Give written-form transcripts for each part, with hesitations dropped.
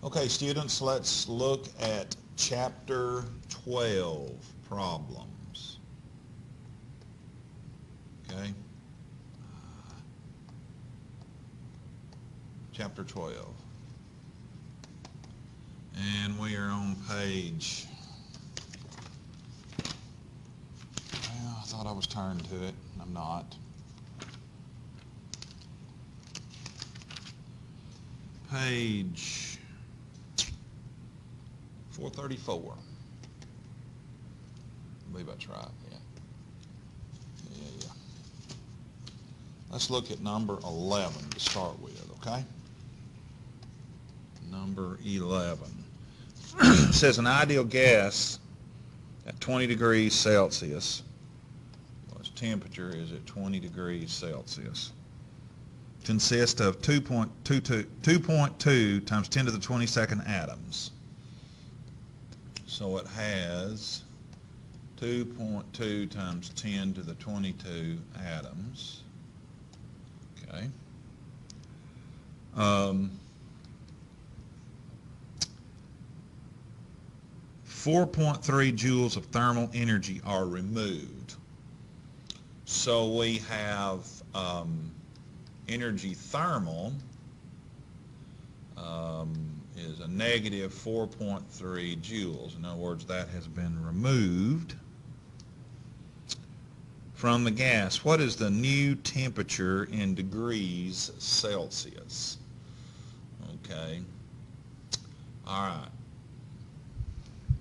Okay, students, let's look at Chapter 12, Problems. Okay? Chapter 12. And we are on page... Well, I thought I was turned to it. I'm not. Page 434. I believe that's right, yeah. Yeah. Let's look at number 11 to start with, okay? Number 11. It says an ideal gas at 20 degrees Celsius, well, its temperature is at 20 degrees Celsius, consists of 2.2 times 10 to the 22nd atoms. So it has 2.2 times 10 to the 22 atoms. Okay. 4.3 joules of thermal energy are removed. So we have energy thermal is a negative 4.3 joules. In other words, that has been removed from the gas. What is the new temperature in degrees Celsius? Okay. All right.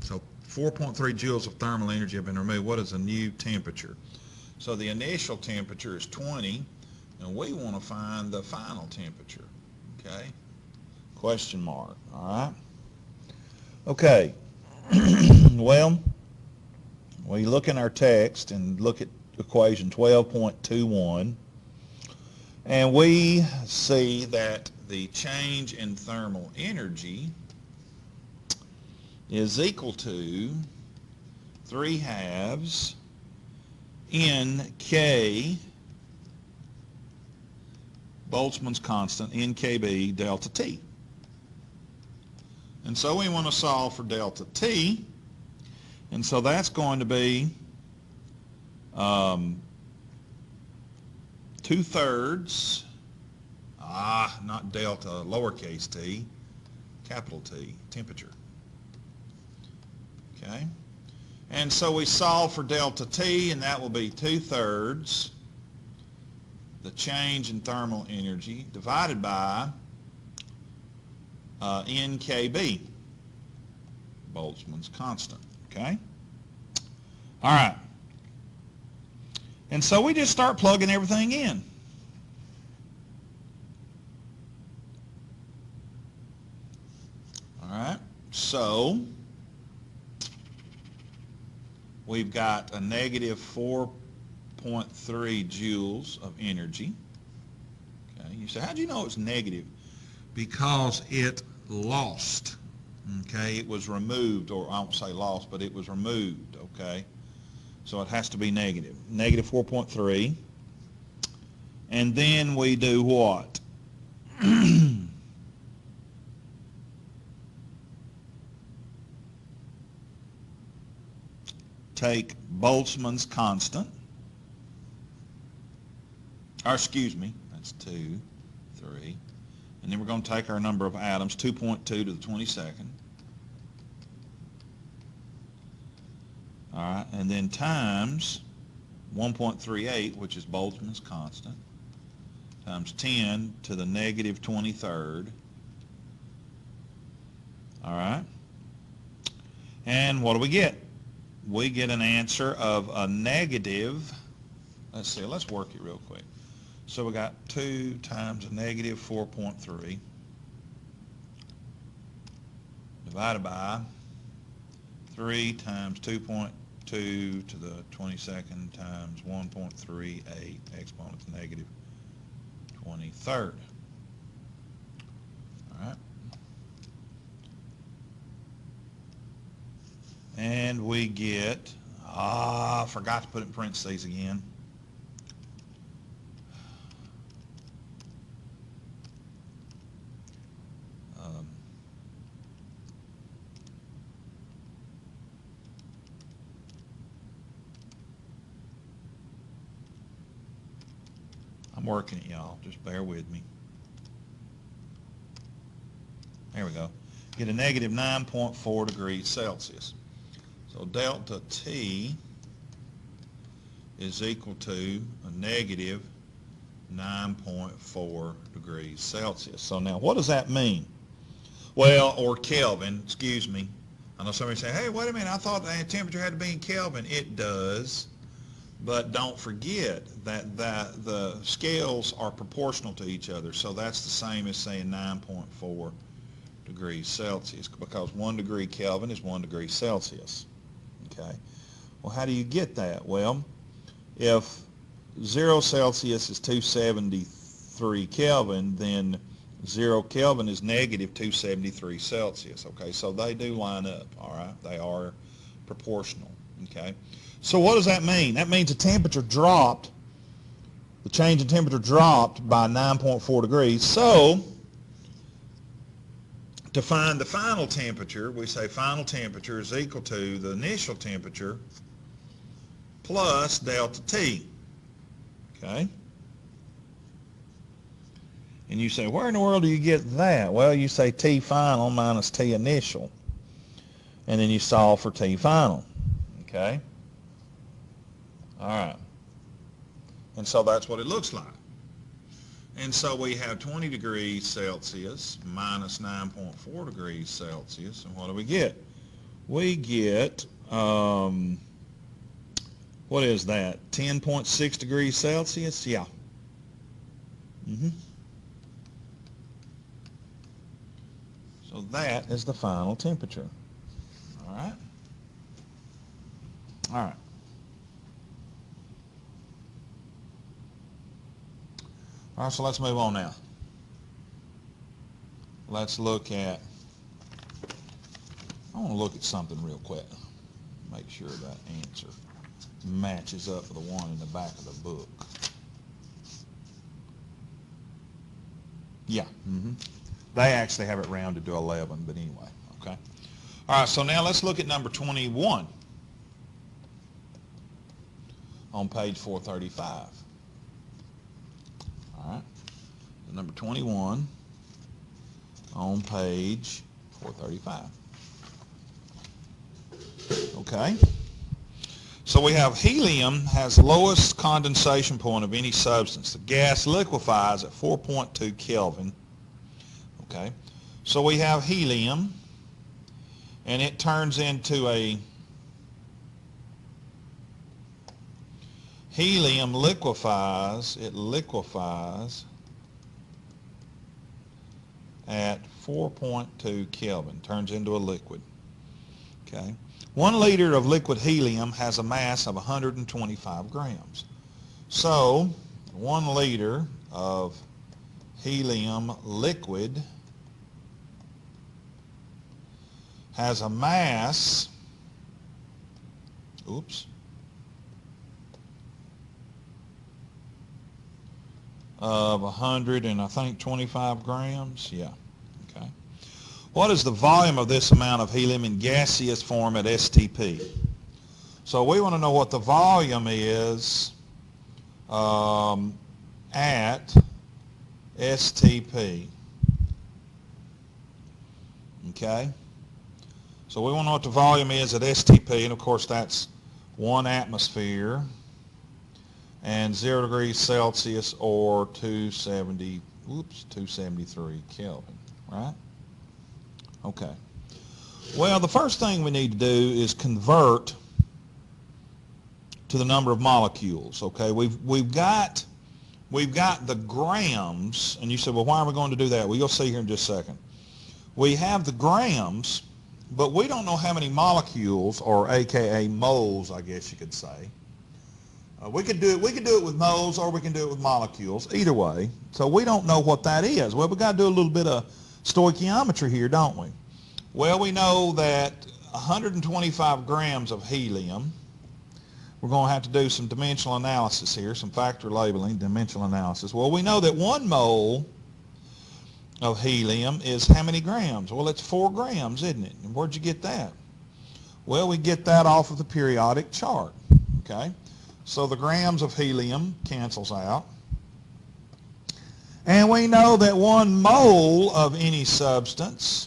So 4.3 joules of thermal energy have been removed. What is the new temperature? So the initial temperature is 20, and we want to find the final temperature. Okay? Question mark. All right? Okay. Well, we look in our text and look at equation 12.21, and we see that the change in thermal energy is equal to 3/2 NK, Boltzmann's constant, NKB delta T. And so we want to solve for delta T, and so that's going to be 2/3, not delta, lowercase t, capital T, temperature. Okay? And so we solve for delta T, and that will be 2/3 the change in thermal energy divided by NKB, Boltzmann's constant. Okay? All right. And so we just start plugging everything in. All right. So we've got a negative 4.3 joules of energy. Okay. You say, how do you know it's negative? Because it lost. Okay. It was removed, or I won't say lost, but it was removed. Okay. So it has to be negative. Negative 4.3. And then we do what? Take Boltzmann's constant. Or excuse me, that's 2, 3. And then we're going to take our number of atoms, 2.2 to the 22nd. All right, and then times 1.38, which is Boltzmann's constant, times 10 to the negative 23rd. All right. And what do we get? We get an answer of a negative, let's see, let's work it real quick. So we got 2 times a negative 4.3 divided by 3 times 2.2 to the 22nd times 1.38 exponent to negative 23rd. All right. And we get, forgot to put it in parentheses again. working it, y'all. Just bear with me. There we go. Get a negative 9.4 degrees Celsius. So delta T is equal to a negative 9.4 degrees Celsius. So now what does that mean? Well, or Kelvin, excuse me. I know somebody say, hey, wait a minute, I thought the temperature had to be in Kelvin. It does, but don't forget that the scales are proportional to each other. So that's the same as saying 9.4 degrees Celsius, because 1 degree Kelvin is 1 degree Celsius. Okay. Well, how do you get that? Well, if 0 Celsius is 273 Kelvin, then 0 Kelvin is negative 273 Celsius. Okay, so they do line up, all right? They are proportional, okay? So what does that mean? That means the temperature dropped, the change in temperature dropped by 9.4 degrees. So to find the final temperature, we say final temperature is equal to the initial temperature plus delta T, okay? And you say, where in the world do you get that? Well, you say T final minus T initial, and then you solve for T final, okay? All right. And so that's what it looks like. And so we have 20 degrees Celsius minus 9.4 degrees Celsius. And what do we get? We get, what is that? 10.6 degrees Celsius? Yeah. So that is the final temperature. All right? All right. All right, so let's move on now. Let's look at, I want to look at something real quick. Make sure that answer matches up with the one in the back of the book. Yeah. They actually have it rounded to 11, but anyway, okay. All right, so now let's look at number 21 on page 435. All right, number 21 on page 435. Okay. So we have helium has the lowest condensation point of any substance. The gas liquefies at 4.2 Kelvin. Okay. So we have helium, and it turns into a helium liquefies. It liquefies at 4.2 Kelvin. Turns into a liquid. Okay. 1 liter of liquid helium has a mass of 125 grams. So 1 liter of helium liquid has a mass, of 125 grams. Yeah. Okay. What is the volume of this amount of helium in gaseous form at STP? So we want to know what the volume is at STP. Okay? So we want to know what the volume is at STP, and of course that's 1 atmosphere and 0 degrees Celsius or 273 Kelvin, right? Okay. Well, the first thing we need to do is convert to the number of molecules. Okay, we've got the grams, and you said, well, why are we going to do that? Well, you'll see here in just a second. We have the grams, but we don't know how many molecules, or AKA moles, I guess you could say. We could do it with moles, or we can do it with molecules. Either way, so we don't know what that is. Well, we've got to do a little bit of stoichiometry here, don't we? Well, we know that 125 grams of helium, we're going to have to do some dimensional analysis here, some factor labeling, dimensional analysis. Well, we know that 1 mole of helium is how many grams? Well, it's 4 grams, isn't it? And where'd you get that? Well, we get that off of the periodic chart, okay? So the grams of helium cancels out. And we know that 1 mole of any substance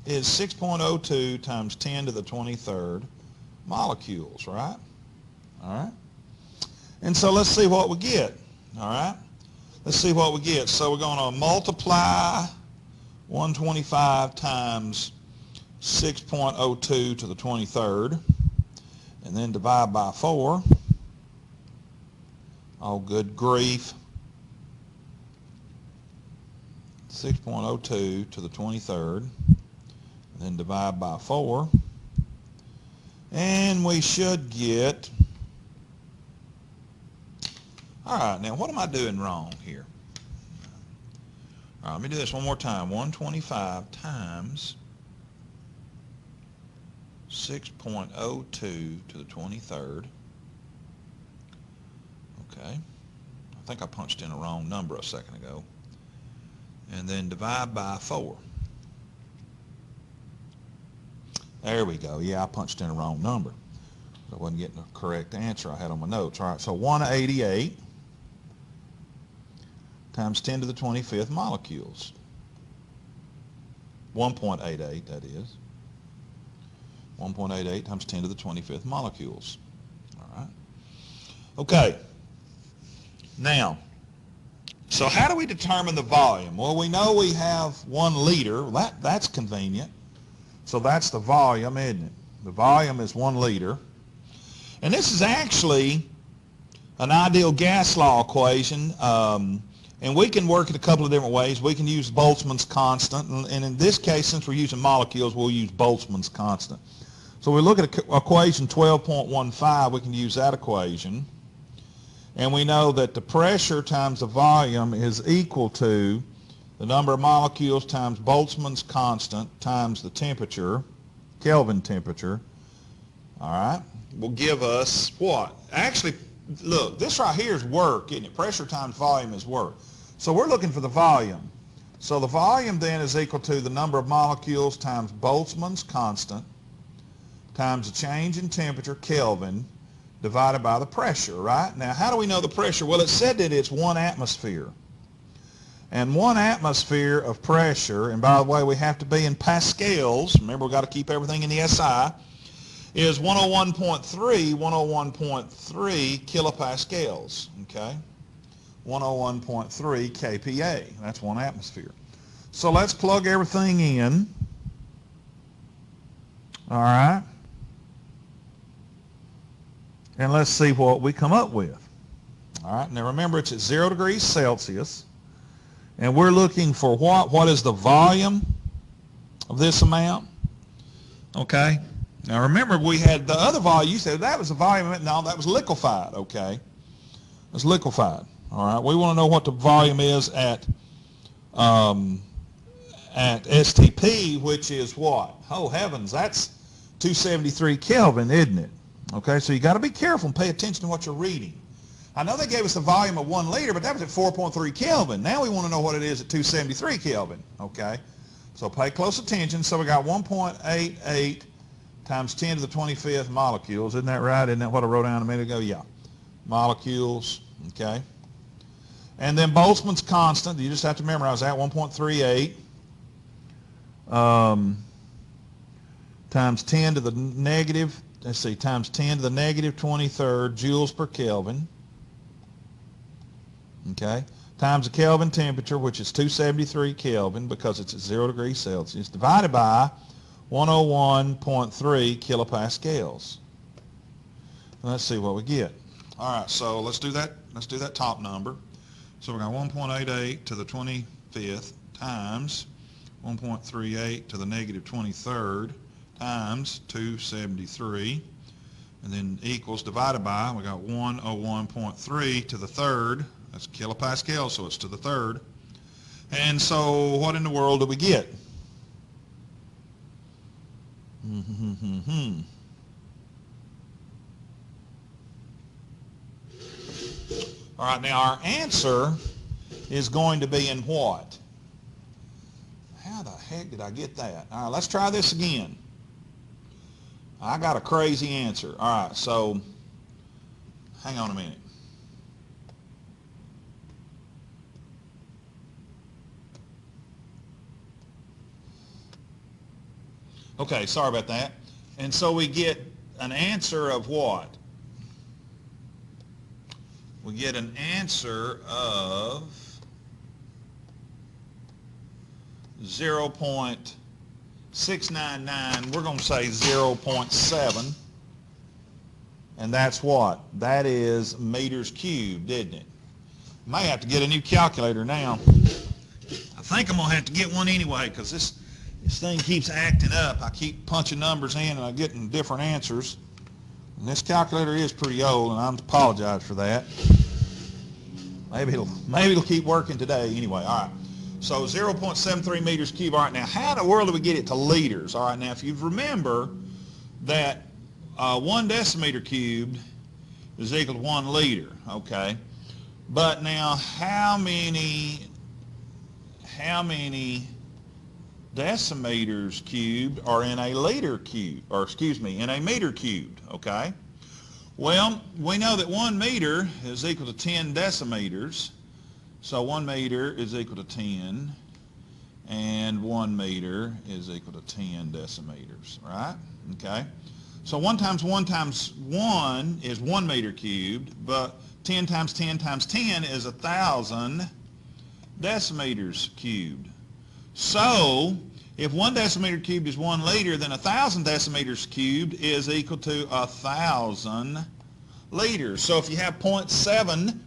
is 6.02 times 10 to the 23rd molecules, right? All right. And so let's see what we get, all right? Let's see what we get. So we're going to multiply 125 times 6.02 to the 23rd, and then divide by 4. Oh, good grief. 6.02 to the 23rd, and then divide by 4. And we should get, all right, now what am I doing wrong here? All right, let me do this one more time. 125 times 6.02 to the 23rd. Okay. I think I punched in a wrong number a second ago. And then divide by 4. There we go. Yeah, I punched in a wrong number. I wasn't getting the correct answer I had on my notes. All right, so 188 times 10 to the 25th molecules. 1.88, that is. 1.88 times 10 to the 25th molecules. All right. Okay. Now, so how do we determine the volume? Well, we know we have 1 liter. That's convenient. So that's the volume, isn't it? The volume is 1 liter. And this is actually an ideal gas law equation. And we can work it a couple of different ways. We can use Boltzmann's constant. And in this case, since we're using molecules, we'll use Boltzmann's constant. So we look at equation 12.15. We can use that equation. And we know that the pressure times the volume is equal to the number of molecules times Boltzmann's constant times the temperature, Kelvin temperature, all right, will give us what? Actually, look, this right here is work, isn't it? Pressure times volume is work. So we're looking for the volume. So the volume then is equal to the number of molecules times Boltzmann's constant times the change in temperature, Kelvin, divided by the pressure, right? Now, how do we know the pressure? Well, it said that it's 1 atmosphere. And 1 atmosphere of pressure, and by the way, we have to be in pascals. Remember, we've got to keep everything in the SI, is 101.3 kilopascals, okay? 101.3 kPa. That's 1 atmosphere. So let's plug everything in. All right. And let's see what we come up with. All right. Now remember, it's at 0 degrees Celsius. And we're looking for what? What is the volume of this amount? Okay. Now remember, we had the other volume. You said that was the volume. No, that was liquefied. Okay. It's liquefied. All right. We want to know what the volume is at STP, which is what? Oh, heavens. That's 273 Kelvin, isn't it? Okay. So you got to be careful and pay attention to what you're reading. I know they gave us the volume of 1 liter, but that was at 4.3 Kelvin. Now we want to know what it is at 273 Kelvin. Okay. So pay close attention. So we got 1.88 times 10 to the 25th molecules. Isn't that right? Isn't that what I wrote down a minute ago? Yeah. Molecules. Okay. And then Boltzmann's constant, you just have to memorize that, 1.38 times 10 to the negative, let's see, times 10 to the negative 23rd joules per Kelvin. Okay. Times the Kelvin temperature, which is 273 Kelvin because it's at 0 degrees Celsius, divided by 101.3 kilopascals. Let's see what we get. All right, so let's do that. Let's do that top number. So we got 1.88 to the 25th times 1.38 to the negative 23rd times 273, and then equals divided by, we got 101.3 to the third. That's kilopascals, so it's to the third. And so what in the world do we get? All right, now our answer is going to be in what? How the heck did I get that? All right, let's try this again. I got a crazy answer. All right, so hang on a minute. Okay, sorry about that. And so we get an answer of what? We get an answer of 0.699. We're going to say 0.7. And that's what? That is meters cubed, isn't it? May have to get a new calculator now. I think I'm going to have to get one anyway because this thing keeps acting up. I keep punching numbers in and I'm getting different answers. And this calculator is pretty old, and I apologize for that. Maybe it'll keep working today. Anyway, all right. So 0.73 meters cubed. All right, now how in the world do we get it to liters? All right, now if you remember that 1 decimeter cubed is equal to 1 liter, okay? But now how many decimeters cubed are in a liter cubed, or excuse me, in a meter cubed, okay? Well, we know that 1 meter is equal to 10 decimeters. So 1 meter is equal to 10, and 1 meter is equal to 10 decimeters, right? Okay. So 1 times 1 times 1 is 1 meter cubed, but 10 times 10 times 10 is 1,000 decimeters cubed. So if 1 decimeter cubed is 1 liter, then 1,000 decimeters cubed is equal to 1,000 liters. So if you have 0.7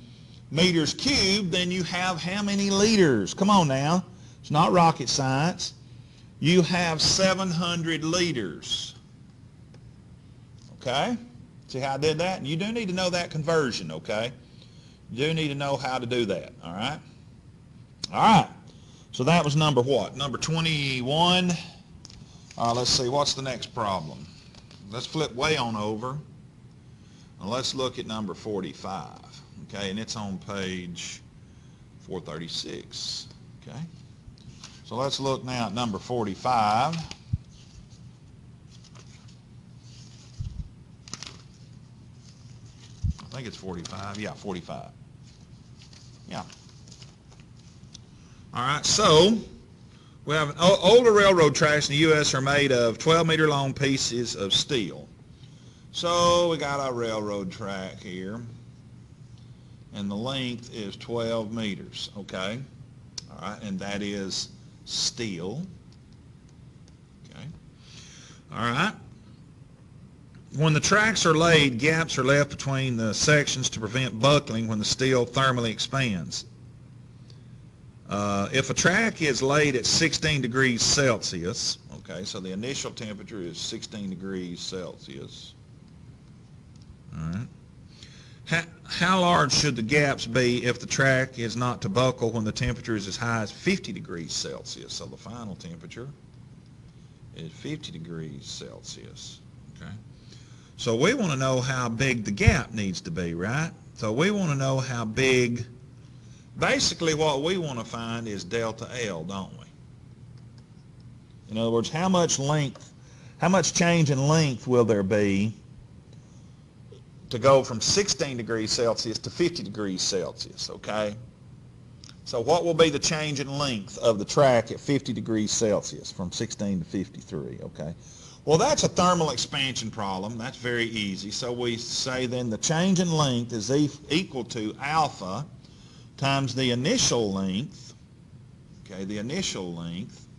meters cubed, then you have how many liters? Come on now. It's not rocket science. You have 700 liters. Okay? See how I did that? And you do need to know that conversion, okay? You do need to know how to do that, all right? All right. So that was number what? Number 21. Let's see. What's the next problem? Let's flip way on over. And let's look at number 45. Okay, and it's on page 436. Okay. So let's look now at number 45. I think it's 45. Yeah, 45. Yeah. All right, so we have older railroad tracks in the U.S. are made of 12-meter long pieces of steel. So we got our railroad track here, and the length is 12 meters, okay? All right, and that is steel, okay? All right. When the tracks are laid, gaps are left between the sections to prevent buckling when the steel thermally expands. If a track is laid at 16 degrees Celsius, okay, so the initial temperature is 16 degrees Celsius. All right. How large should the gaps be if the track is not to buckle when the temperature is as high as 50 degrees Celsius? So the final temperature is 50 degrees Celsius, okay? So we want to know how big the gap needs to be, right? So we want to know how big. Basically, what we want to find is delta L, don't we? In other words, how much change in length will there be to go from 16 degrees Celsius to 50 degrees Celsius, okay? So what will be the change in length of the track at 50 degrees Celsius from 16 to 53, okay? Well, that's a thermal expansion problem. That's very easy. So we say then the change in length is equal to alpha times the initial length, okay, the initial length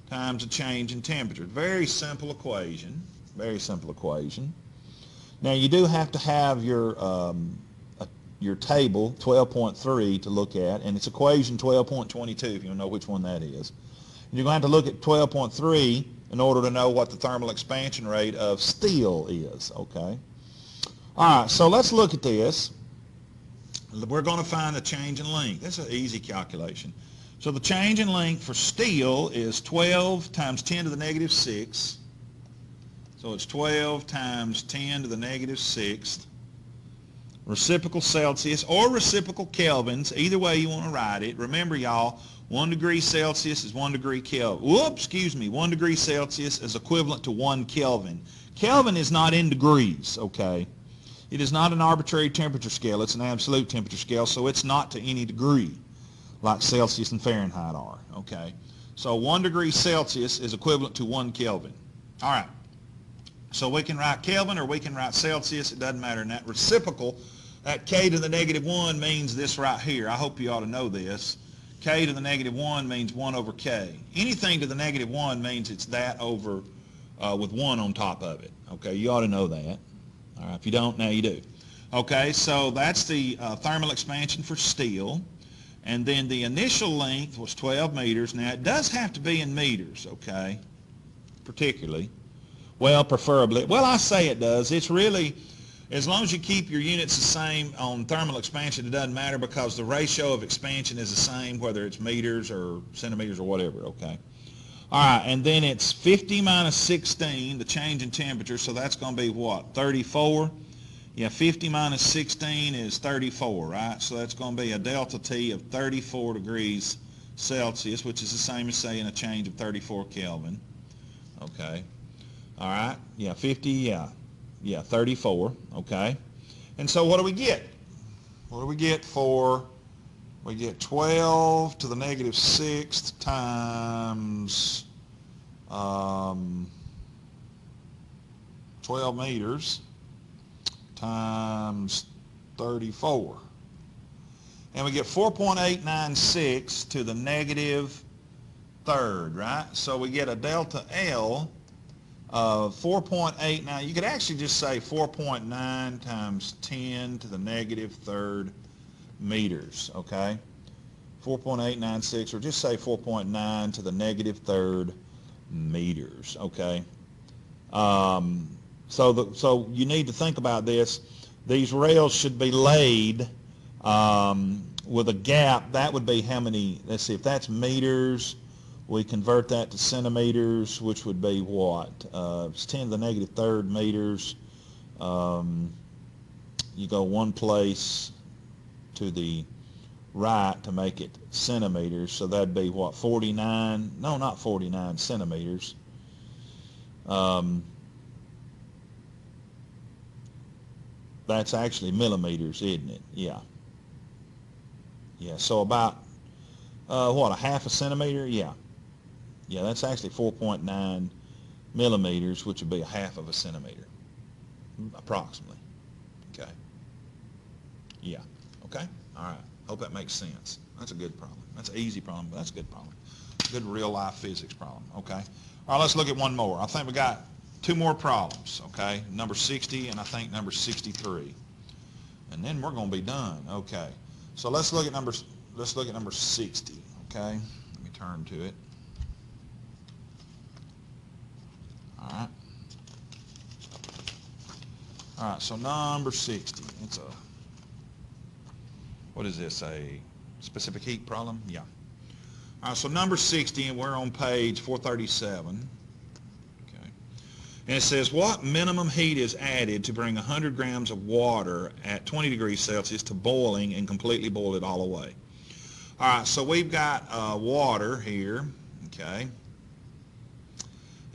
times the change in temperature. Very simple equation, very simple equation. Now you do have to have your table 12.3 to look at, and it's equation 12.22 if you know which one that is. You're going to have to look at 12.3 in order to know what the thermal expansion rate of steel is, okay? All right, so let's look at this. We're going to find the change in length. That's an easy calculation. So the change in length for steel is 12 times 10 to the negative 6. So it's 12 times 10 to the negative 6. Reciprocal Celsius or reciprocal Kelvins, either way you want to write it. Remember, y'all, 1 degree Celsius is 1 degree Kelvin. Whoops, excuse me. 1 degree Celsius is equivalent to 1 Kelvin. Kelvin is not in degrees, okay? It is not an arbitrary temperature scale. It's an absolute temperature scale, so it's not to any degree like Celsius and Fahrenheit are, okay? So 1 degree Celsius is equivalent to 1 Kelvin, All right. So we can write Kelvin or we can write Celsius. It doesn't matter. And that reciprocal, that K to the negative 1 means this right here. I hope you ought to know this. K to the negative 1 means 1 over K. Anything to the negative 1 means it's that over with 1 on top of it. Okay, you ought to know that. All right, if you don't, now you do. Okay, so that's the thermal expansion for steel. And then the initial length was 12 meters. Now, it does have to be in meters, okay, particularly. Well, preferably. Well, I say it does. It's really, as long as you keep your units the same on thermal expansion, it doesn't matter because the ratio of expansion is the same whether it's meters or centimeters or whatever, okay? All right, and then it's 50 minus 16, the change in temperature, so that's going to be what, 34? Yeah, 50 minus 16 is 34, right? So that's going to be a delta T of 34 degrees Celsius, which is the same as saying a change of 34 Kelvin. Okay. All right. Yeah, 50, yeah. Yeah, 34. Okay. And so what do we get? What do we get for, we get 12 to the negative 6th times 12 meters times 34. And we get 4.896 to the negative 3rd, right? So we get a delta L of 4.89. You could actually just say 4.9 times 10 to the negative 3rd meters, okay? 4.896, or just say 4.9 to the negative 3rd meters, okay? So you need to think about this. These rails should be laid with a gap. That would be how many, let's see, if that's meters, we convert that to centimeters, which would be what? It's 10 to the negative 3rd meters. You go one place to the right to make it centimeters, so that'd be what, 49? No, not 49 centimeters. That's actually millimeters, isn't it? Yeah. Yeah, so about, what, a half a centimeter? Yeah. Yeah, that's actually 4.9 millimeters, which would be a half of a centimeter, approximately. Okay. Yeah. Okay. All right. Hope that makes sense. That's a good problem. That's an easy problem, but that's a good problem. Good real-life physics problem. Okay. All right, let's look at one more. I think we got 2 more problems, okay? Number 60 and I think number 63. And then we're going to be done. Okay. So let's look at number 60, okay? Let me turn to it. All right. All right, so number 60. It's a, what is this, a specific heat problem? Yeah. All right, so number 60, and we're on page 437. And it says, what minimum heat is added to bring 100 grams of water at 20 degrees Celsius to boiling and completely boil it all away? All right, so we've got water here, okay?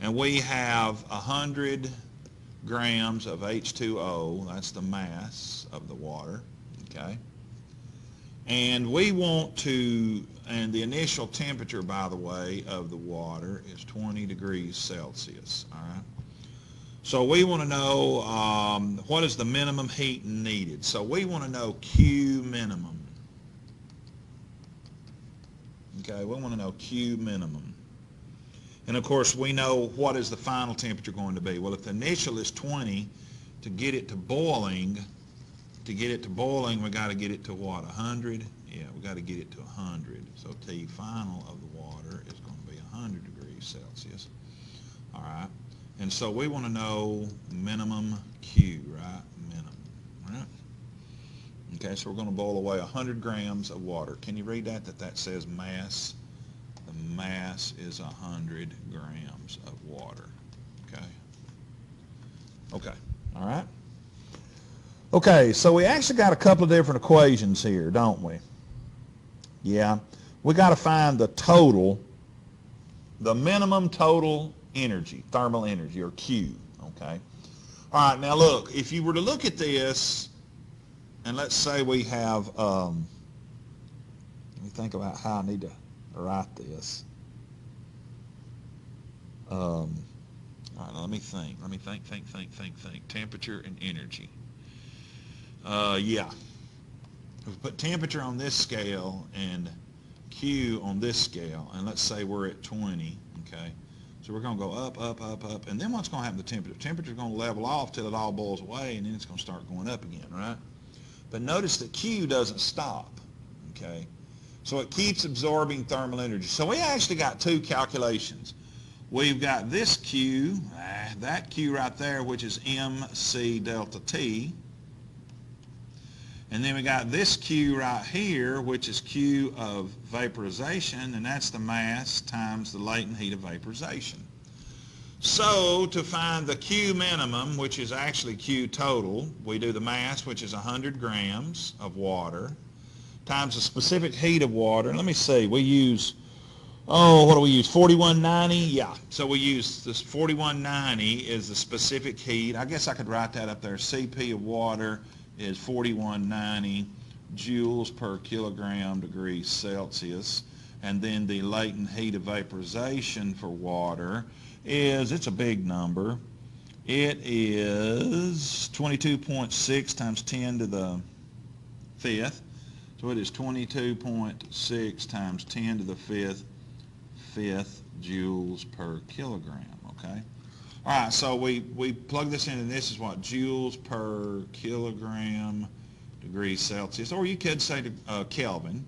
And we have 100 grams of H2O. That's the mass of the water, okay? And we want to, and the initial temperature, by the way, of the water is 20 degrees Celsius, all right? So we want to know what is the minimum heat needed. So we want to know Q minimum. Okay, we want to know Q minimum. And of course we know what is the final temperature going to be. Well, if the initial is 20, to get it to boiling, we got to get it to what, 100? Yeah, we got to get it to 100. So T final of the water is going to be 100 degrees Celsius. All right. And so we want to know minimum Q, right? Minimum, right? Okay, so we're going to boil away 100 grams of water. Can you read that? That says mass. The mass is 100 grams of water. Okay. Okay. All right. Okay, so we actually got a couple of different equations here, don't we? Yeah. We got to find the total, the minimum total energy, thermal energy, or Q, okay? All right, now look, if you were to look at this, and let's say we have, let me think about how I need to write this. All right, me think. Let me think. Temperature and energy. Yeah. If we put temperature on this scale and Q on this scale, and let's say we're at 20, okay? So we're going to go up, and then what's going to happen to temperature? Temperature's going to level off till it all boils away, and then it's going to start going up again, right? But notice that Q doesn't stop, okay? So it keeps absorbing thermal energy. So we actually got two calculations. We've got this Q, that Q right there, which is MC delta T. And then we got this Q right here, which is Q of vaporization, and that's the mass times the latent heat of vaporization. So to find the Q minimum, which is actually Q total, we do the mass, which is 100 grams of water, times the specific heat of water. Let me see, we use, what do we use, 4190? Yeah, so we use this 4190 is the specific heat. I guess I could write that up there. CP of water is 4190 joules per kilogram degrees Celsius. And then the latent heat of vaporization for water is, it's a big number. It is 22.6 times 10 to the fifth. So it is 22.6 times 10 to the fifth joules per kilogram, okay? All right, so we plug this in, and this is what? Joules per kilogram degrees Celsius, or you could say Kelvin.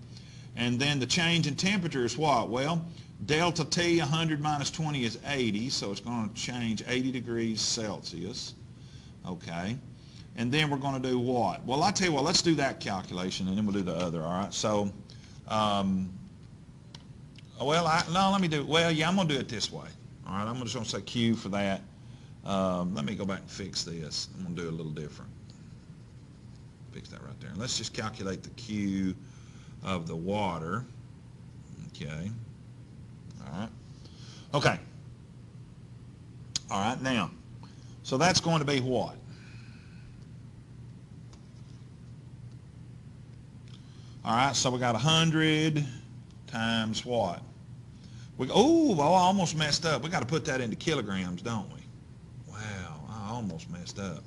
And then the change in temperature is what? Well, delta T, 100 minus 20 is 80, so it's going to change 80 degrees Celsius, okay? And then we're going to do what? Well, I tell you what, let's do that calculation, and then we'll do the other, all right? So, I'm going to do it this way. All right, I'm just going to say Q for that. Let me go back and fix this. I'm going to do it a little different. Fix that right there. And let's just calculate the Q of the water. Okay. All right. Okay. All right, now, so that's going to be what? All right, so we got 100 times what? I almost messed up. We got to put that into kilograms, don't we? Wow, I almost messed up.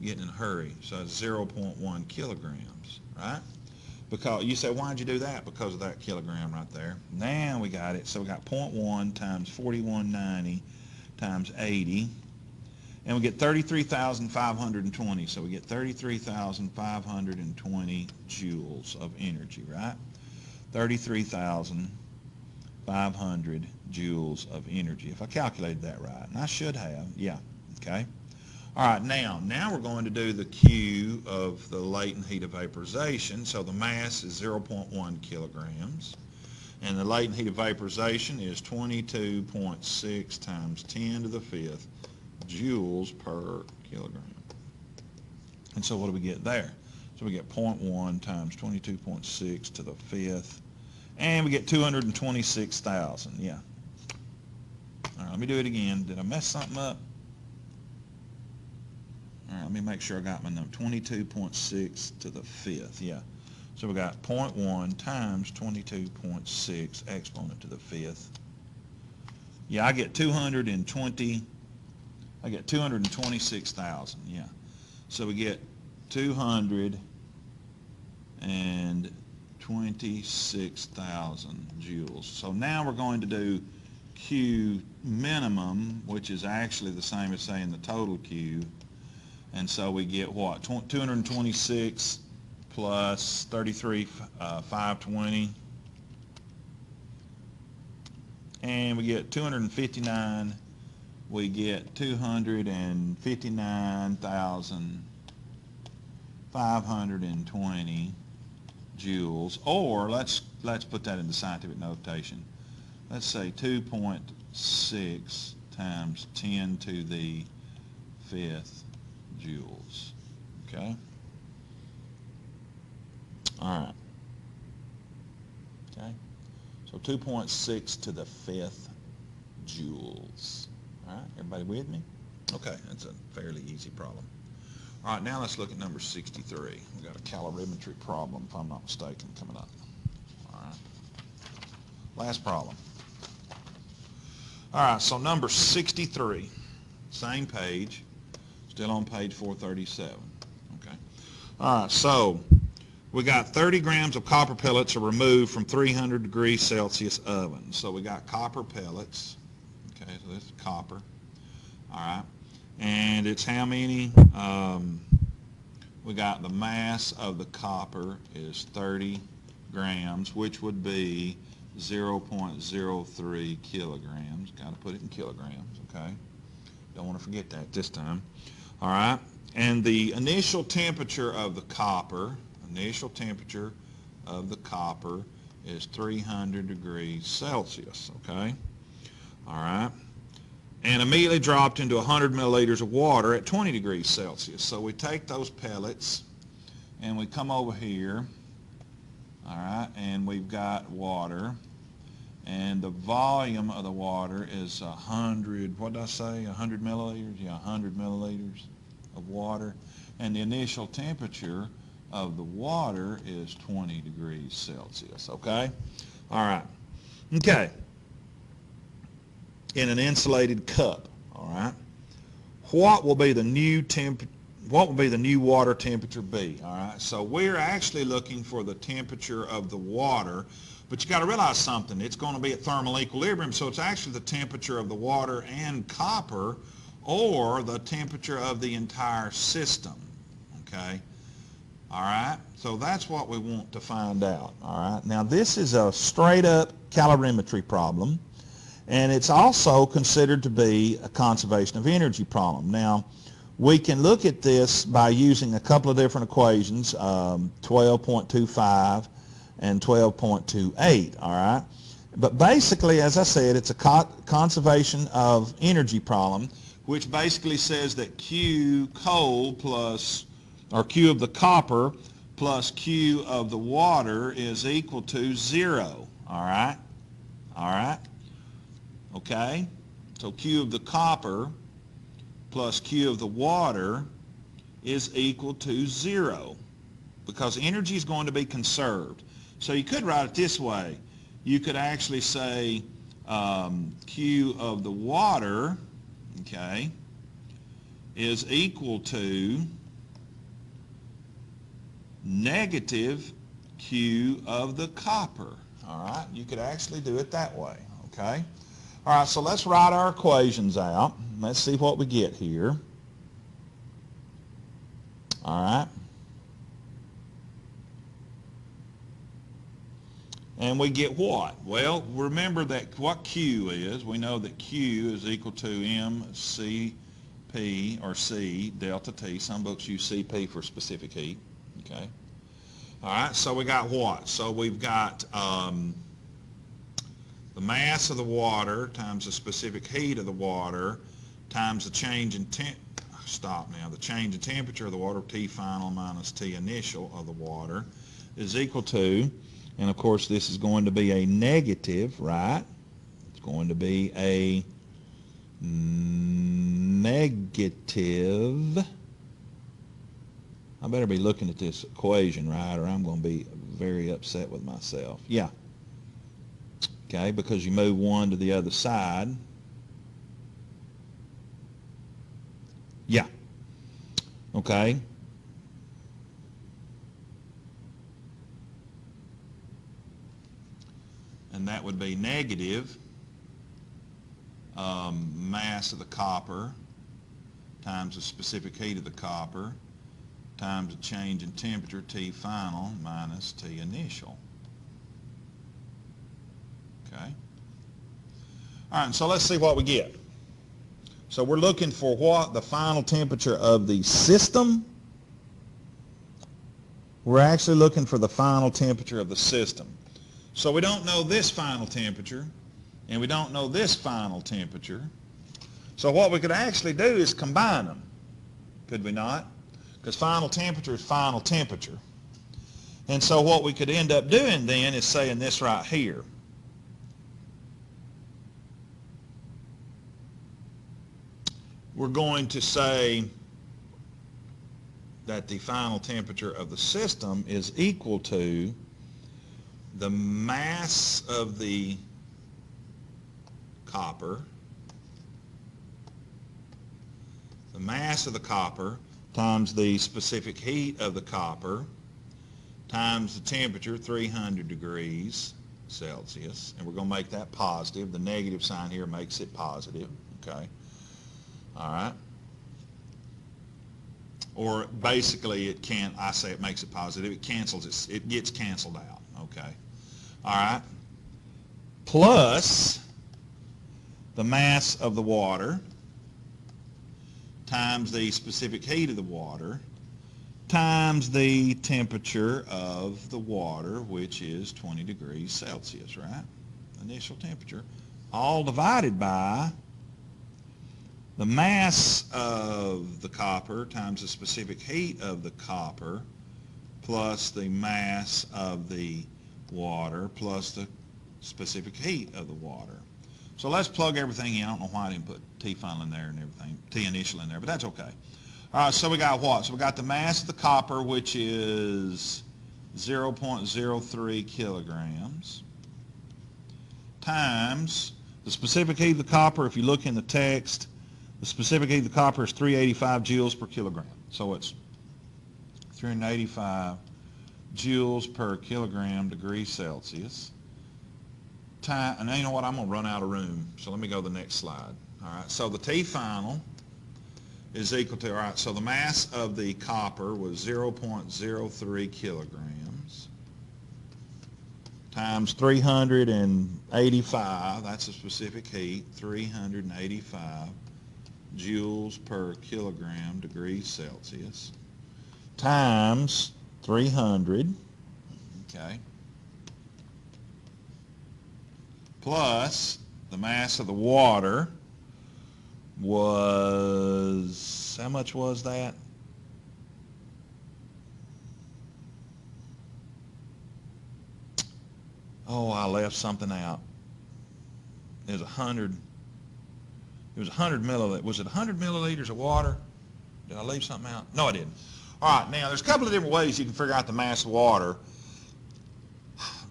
Getting in a hurry. So it's 0.1 kilograms, right? Because you say, why'd you do that? Because of that kilogram right there. Now we got it. So we got 0.1 times 4190 times 80. And we get 33,520. So we get 33,520 joules of energy, right? 33,500 joules of energy, if I calculated that right. And I should have, yeah, okay. All right, now we're going to do the Q of the latent heat of vaporization. So the mass is 0.1 kilograms. And the latent heat of vaporization is 22.6 times 10 to the fifth joules per kilogram. And so what do we get there? So we get 0.1 times 22.6 to the fifth, and we get 226,000, yeah. All right, let me do it again. Did I mess something up? All right, let me make sure I got my number. 22.6 to the fifth, yeah. So we got 0.1 times 22.6 exponent to the fifth. Yeah, I get 226,000, yeah. So we get 226,000 joules. So now we're going to do Q minimum, which is actually the same as saying the total Q. And so we get what? 226 plus 33,520. And we get 259. We get 259,520 joules, or let's put that into scientific notation. Let's say 2.6 times 10 to the fifth joules. Okay? All right. Okay? So 2.6 to the fifth joules. All right, everybody with me? Okay, that's a fairly easy problem. All right, now let's look at number 63. We've got a calorimetry problem, if I'm not mistaken, coming up. All right. Last problem. All right, so number 63, same page, still on page 437. Okay. All right, so we got 30 grams of copper pellets are removed from 300 degrees Celsius oven. So we got copper pellets. Okay, so this is copper. All right, and it's how many? We got the mass of the copper is 30 grams, which would be 0.03 kilograms. Got to put it in kilograms, okay? Don't want to forget that this time. All right, and the initial temperature of the copper, is 300 degrees Celsius, okay? All right, and immediately dropped into 100 milliliters of water at 20 degrees Celsius. So we take those pellets and we come over here, all right, and we've got water, and the volume of the water is 100, what did I say, 100 milliliters? Yeah, 100 milliliters of water, and the initial temperature of the water is 20 degrees Celsius, okay? All right, okay. In an insulated cup, all right? What will be the new water temperature be, all right? So we're actually looking for the temperature of the water, but you got to realize something. It's going to be at thermal equilibrium, so it's actually the temperature of the water and copper, or the temperature of the entire system, okay? All right, so that's what we want to find out, all right? Now this is a straight up calorimetry problem, and it's also considered to be a conservation of energy problem. Now, we can look at this by using a couple of different equations, 12.25 and 12.28, all right? But basically, as I said, it's a conservation of energy problem, which basically says that Q coal plus, or Q of the copper plus Q of the water is equal to 0, all right? All right? Okay, so Q of the copper plus Q of the water is equal to 0 because energy is going to be conserved. So you could write it this way. You could actually say Q of the water, okay, is equal to negative Q of the copper. All right, you could actually do it that way, okay? All right, so let's write our equations out. Let's see what we get here. All right. And we get what? Well, remember that what Q is. We know that Q is equal to mCp, or C, delta T. Some books use CP for specific heat. Okay. All right, so we got what? So we've got the mass of the water times the specific heat of the water times the change in the change in temperature of the water, T final minus T initial of the water, is equal to, and of course this is going to be a negative, right? It's going to be a negative. I better be looking at this equation, right, or I'm going to be very upset with myself. Yeah. Okay, because you move one to the other side. Yeah. Okay. And that would be negative mass of the copper times the specific heat of the copper times the change in temperature, T final minus T initial. Okay. All right, so let's see what we get. So we're looking for what? The final temperature of the system. We're actually looking for the final temperature of the system. So we don't know this final temperature, and we don't know this final temperature. So what we could actually do is combine them, could we not? Because final temperature is final temperature. And so what we could end up doing then is saying this right here. We're going to say that the final temperature of the system is equal to the mass of the copper the mass of the copper times the specific heat of the copper times the temperature, 300 degrees Celsius, and we're going to make that positive. The negative sign here makes it positive, okay? All right. Or basically it can't, I say it makes it positive, it cancels, it gets canceled out, okay? All right. Plus the mass of the water times the specific heat of the water times the temperature of the water, which is 20 degrees Celsius, right? Initial temperature, all divided by the mass of the copper times the specific heat of the copper plus the mass of the water plus the specific heat of the water. So let's plug everything in. I don't know why I didn't put T final in there and everything, T initial in there, but that's okay. All right, so we got what? So we got the mass of the copper, which is 0.03 kilograms, times the specific heat of the copper. If you look in the text, the specific heat of the copper is 385 joules per kilogram. So it's 385 joules per kilogram degrees Celsius. And now you know what? I'm going to run out of room. So let me go to the next slide. All right, so the T final is equal to, all right, so the mass of the copper was 0.03 kilograms times 385, that's the specific heat, 385 joules per kilogram degrees Celsius, times 300, okay, plus the mass of the water was, how much was that? Oh, I left something out. It was 100 milliliters. Was it 100 milliliters of water? Did I leave something out? No, I didn't. All right, now there's a couple of different ways you can figure out the mass of water.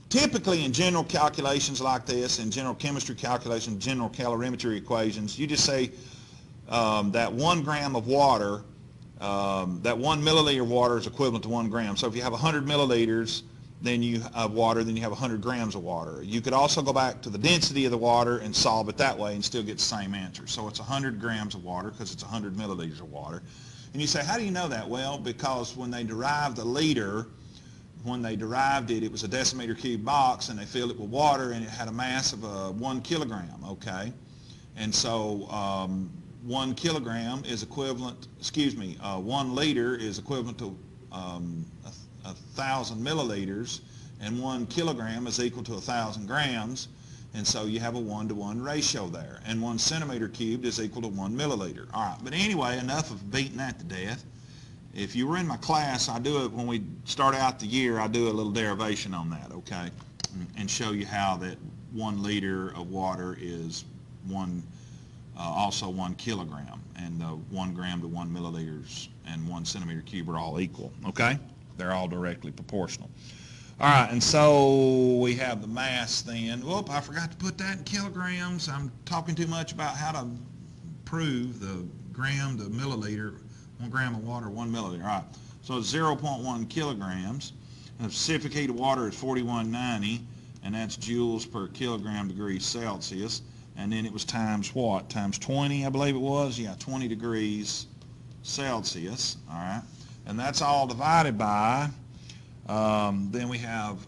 Typically in general calculations like this, in general chemistry calculations, general calorimetry equations, you just say that 1 gram of water, that 1 milliliter of water is equivalent to 1 gram. So if you have 100 milliliters of water, then you have 100 grams of water. You could also go back to the density of the water and solve it that way and still get the same answer. So it's 100 grams of water because it's 100 milliliters of water. And you say, how do you know that? Well, because when they derived the liter, when they derived it, it was a decimeter cube box, and they filled it with water, and it had a mass of 1 kilogram, okay? And so 1 kilogram is equivalent, 1 liter is equivalent to 1,000 milliliters, and 1 kilogram is equal to 1,000 grams, and so you have a 1-to-1 ratio there. And 1 centimeter cubed is equal to 1 milliliter. All right, but anyway, enough of beating that to death. If you were in my class, I do it when we start out the year, I do a little derivation on that, okay? And show you how that 1 liter of water is also 1 kilogram, and 1 gram to 1 milliliters and 1 centimeter cube are all equal, okay? They're all directly proportional. All right, and so we have the mass then. Whoop, I forgot to put that in kilograms. I'm talking too much about how to prove the gram to milliliter. 1 gram of water, 1 milliliter. All right, so it's 0.1 kilograms. And the specific heat of water is 4190, and that's joules per kilogram degrees Celsius. And then it was times what? Times 20, I believe it was. Yeah, 20 degrees Celsius. All right, and that's all divided by, then we have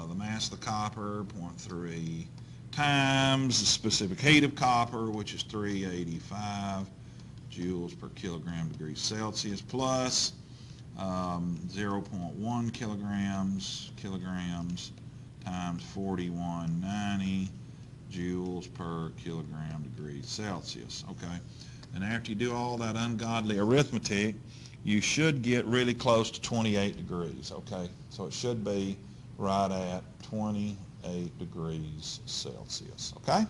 the mass of the copper, 0.3, times the specific heat of copper, which is 385 joules per kilogram degrees Celsius, plus 0.1 kilograms times 4190 joules per kilogram degrees Celsius. Okay, and after you do all that ungodly arithmetic, you should get really close to 28 degrees. Okay, so it should be right at 28 degrees Celsius. Okay.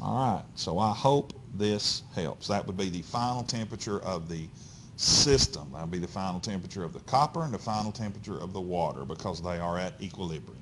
All right, so I hope this helps. That would be the final temperature of the system. That would be the final temperature of the copper and the final temperature of the water, because they are at equilibrium.